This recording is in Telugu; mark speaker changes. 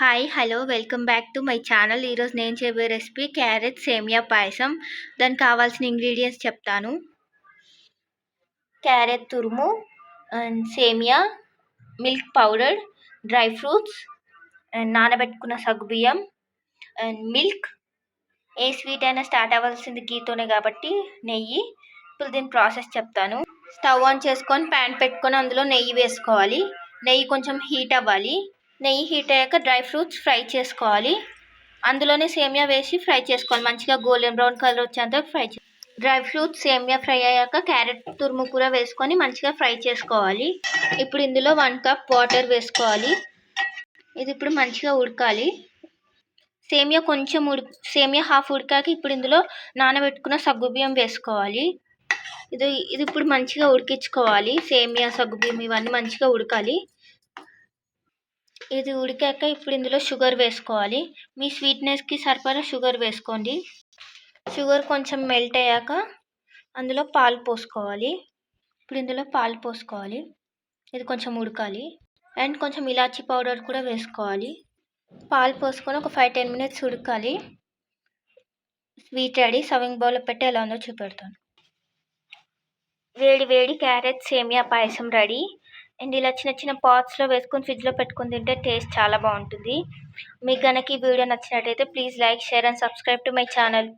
Speaker 1: Hi hello welcome back to my channel. ఈరోజు నేను చేయబోయే రెసిపీ క్యారెట్ సేమియా పాయసం. దానికి కావాల్సిన ఇంగ్రీడియంట్స్ చెప్తాను. క్యారెట్ తురుము అండ్ సేమియా, milk powder, dry fruits and నానబెట్టుకున్న సగ్గుబియ్యం అండ్ మిల్క్. ఏ స్వీట్ అయినా స్టార్ట్ అవ్వాల్సింది గీతోనే కాబట్టి నెయ్యి. ఇప్పుడు దీని ప్రాసెస్ చెప్తాను. స్టవ్ ఆన్ చేసుకొని ప్యాన్ పెట్టుకొని అందులో నెయ్యి వేసుకోవాలి. నెయ్యి కొంచెం హీట్ అవ్వాలి. నెయ్యి హీట్ అయ్యాక డ్రై ఫ్రూట్స్ ఫ్రై చేసుకోవాలి. అందులోనే సేమియా వేసి ఫ్రై చేసుకోవాలి. మంచిగా గోల్డెన్ బ్రౌన్ కలర్ వచ్చేంత ఫ్రై డ్రై ఫ్రూట్స్ సేమియా ఫ్రై అయ్యాక క్యారెట్ తురుము కూడా వేసుకొని మంచిగా ఫ్రై చేసుకోవాలి. ఇప్పుడు ఇందులో 1 కప్ వాటర్ వేసుకోవాలి. ఇది ఇప్పుడు మంచిగా ఉడకాలి. సేమియా హాఫ్ ఉడికాక ఇప్పుడు ఇందులో నానబెట్టుకున్న సగ్గుబియ్యం వేసుకోవాలి. ఇది ఇప్పుడు మంచిగా ఉడికించుకోవాలి. సేమియా, సగ్గుబియ్యం ఇవన్నీ మంచిగా ఉడకాలి. ఇది ఉడికాక ఇప్పుడు ఇందులో షుగర్ వేసుకోవాలి. మీ స్వీట్నెస్కి సరిపడా షుగర్ వేసుకోండి. షుగర్ కొంచెం మెల్ట్ అయ్యాక అందులో పాలు పోసుకోవాలి. ఇప్పుడు ఇందులో పాలు పోసుకోవాలి. ఇది కొంచెం ఉడకాలి. అండ్ కొంచెం ఇలాచీ పౌడర్ కూడా వేసుకోవాలి. పాలు పోసుకొని ఒక 5-10 మినిట్స్ ఉడకాలి. Sweet ready. సర్వింగ్ బౌల్లో పెట్టి ఎలా ఉందో చూపెడతాను. వేడి వేడి క్యారెట్ సేమియా పాయసం రెడీ. అండ్ ఇలా చిన్న చిన్న పాట్స్లో వేసుకొని ఫ్రిడ్జ్లో పెట్టుకొని తింటే టేస్ట్ చాలా బాగుంటుంది. మీకు కనుక ఈ వీడియో నచ్చినట్టయితే please like, share and subscribe to my channel.